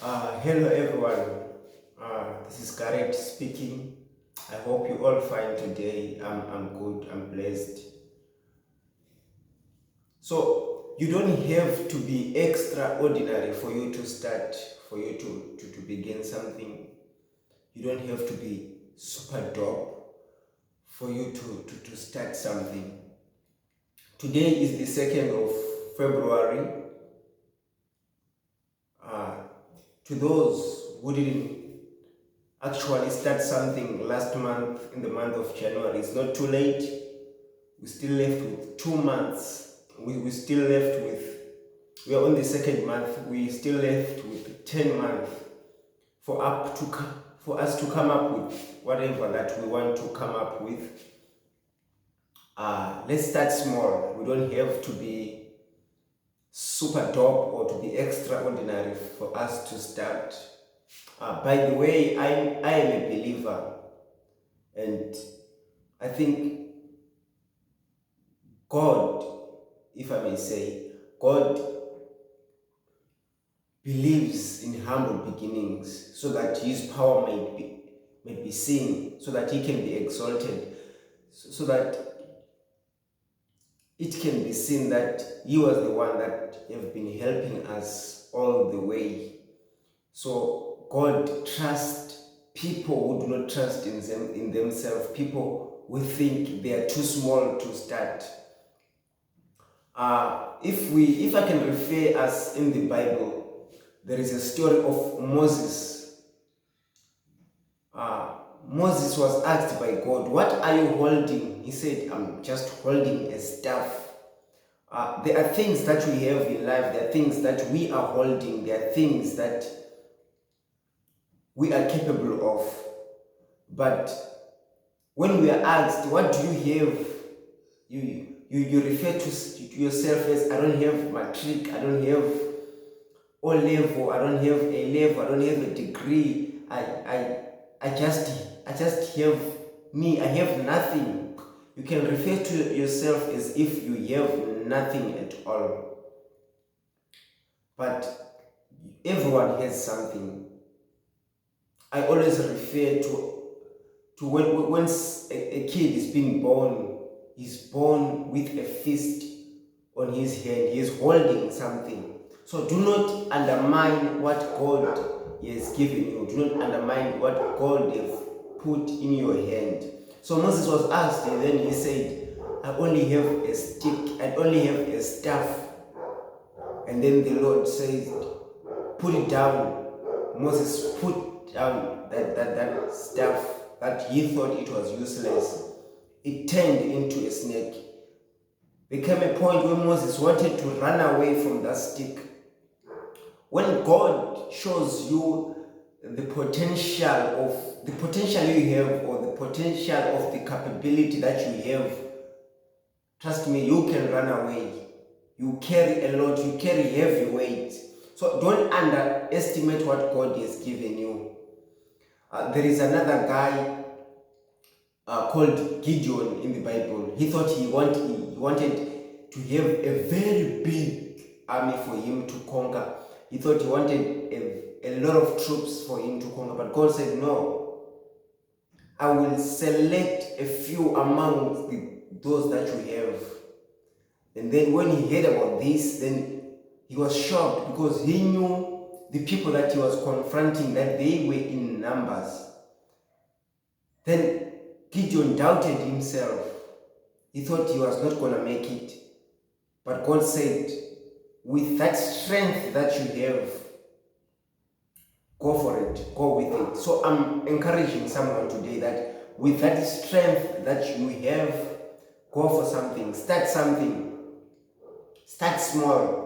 Hello everyone, this is Garrett speaking. I hope you all fine today. I'm good, I'm blessed. So you don't have to be extraordinary for you to start, for you to begin something. You don't have to be super dope for you to start something. Today is the 2nd of February. Uh, to those who didn't actually start something last month in the month of January, it's not too late. We still left with 2 months. We still left with, we are on the second month. We still left with 10 months for us to come up with whatever that we want to come up with. Let's start small. We don't have to be super dope or to be extraordinary for us to start. By the way, I am a believer, and I think God, if I may say, God believes in humble beginnings so that his power may be seen, so that he can be exalted, so that it can be seen that he was the one that have been helping us all the way. So God trusts people who do not trust in themselves, people who think they are too small to start. If I can refer us in the Bible, there is a story of Moses. Moses was asked by God, "What are you holding?" He said, "I'm just holding a staff." There are things that we have in life, there are things that we are holding, there are things that we are capable of. But when we are asked, "What do you have?" you refer to yourself as, "I don't have matric, I don't have O level, I don't have A level, I don't have a degree. I just have me, I have nothing." You can refer to yourself as if you have nothing at all. But everyone has something. I always refer to when a kid is being born, he's born with a fist on his hand, he is holding something. So do not undermine what God has given you. Do not undermine what God has put in your hand. So Moses was asked, and then he said, "I only have a stick, I only have a staff." And then the Lord said, "Put it down." Moses put down that staff that he thought it was useless. It turned into a snake. There came a point where Moses wanted to run away from that stick. When God shows you the potential you have, or the potential of the capability that you have, trust me, you can run away. You carry a lot, you carry heavy weight. So don't underestimate what God has given you. There is another guy called Gideon in the Bible. He thought he wanted to have a very big army for him to conquer. He thought he wanted a lot of troops for him to conquer. But God said, "No, I will select a few among those that you have." And then when he heard about this, then he was shocked, because he knew the people that he was confronting, that they were in numbers. Then Gideon doubted himself. He thought he was not going to make it. But God said, "With that strength that you have, go for it, go with it." So I'm encouraging someone today that with that strength that you have, go for something, start something, start small.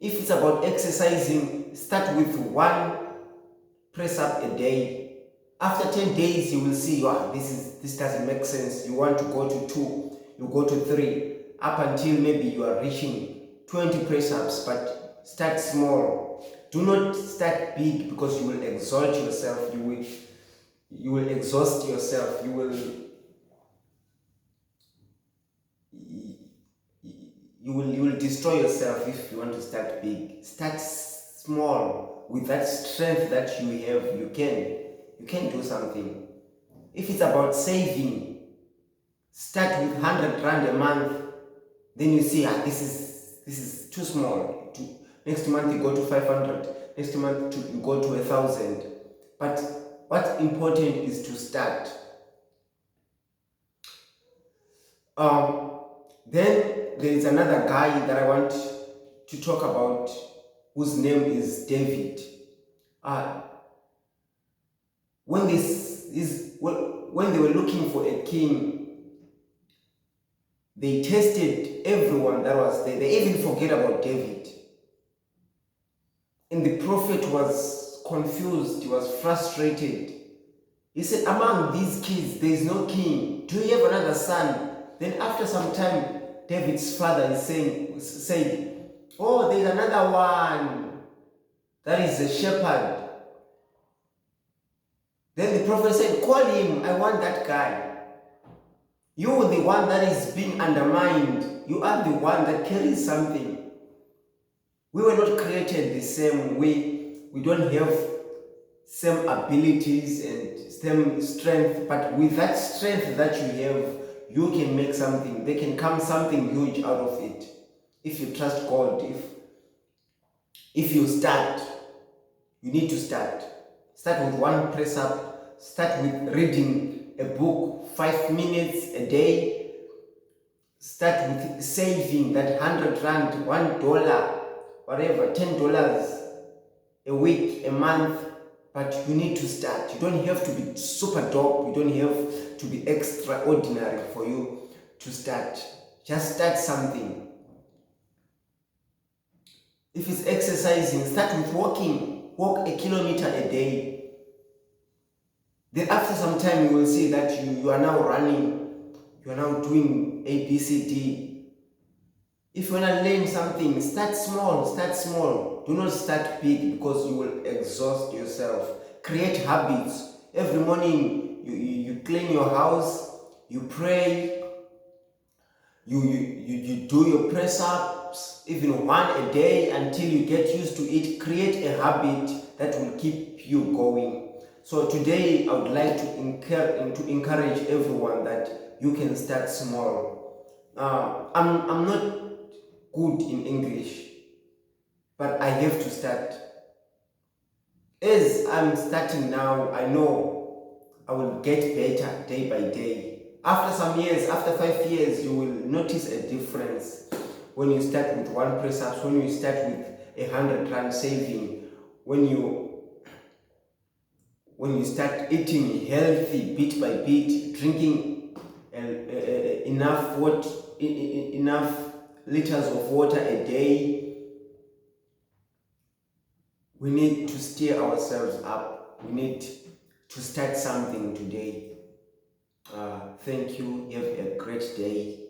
If it's about exercising, start with one press up a day. After 10 days, you will see, wow, this doesn't make sense. You want to go to 2, you go to 3, up until maybe you are reaching 20 press ups. But start small. Do not start big, because you will exalt yourself. You will exhaust yourself. You will destroy yourself if you want to start big. Start small. with that strength that you have, you can do something. If it's about saving, start with 100 rand a month. Then you see, this is too small. Next month you go to 500. Next month you go to 1,000. But what's important is to start. Then there is another guy that I want to talk about, whose name is David. When they were looking for a king, they tested everyone that was there. They even forget about David. And the prophet was confused. He was frustrated. He said, among these kids, there is no king. Do you have another son? Then after some time, David's father said, oh, there's another one. That is a shepherd. Then the prophet said, call him. I want that guy. You are the one that is being undermined. You are the one that carries something. We were not created the same way. We don't have same abilities and same strength. But with that strength that you have, you can make something. There can come something huge out of it. If you trust God, if you start, you need to start. Start with one press up. Start with reading a book 5 minutes a day. Start with saving that 100 rand, $1, whatever, $10 a week, a month. But you need to start. You don't have to be super dope. You don't have to be extraordinary for you to start. Just start something. If it's exercising, start with walking. Walk 1 kilometer a day. Then after some time, you will see that you are now running. You are now doing A, B, C, D. If you want to learn something, start small. Start small. Do not start big, because you will exhaust yourself. Create habits. Every morning, you clean your house. You pray. You do your press-ups, even one a day, until you get used to it. Create a habit that will keep you going. So today, I would like to encourage everyone that you can start small. I'm not good in English, but I have to start. As I'm starting now, I know I will get better day by day. After some years, after 5 years, you will notice a difference when you start with one press-ups, when you start with 100 rand saving, when you start eating healthy bit by bit, drinking enough liters of water a day. We need to steer ourselves up. We need to start something today. Thank you. Have a great day.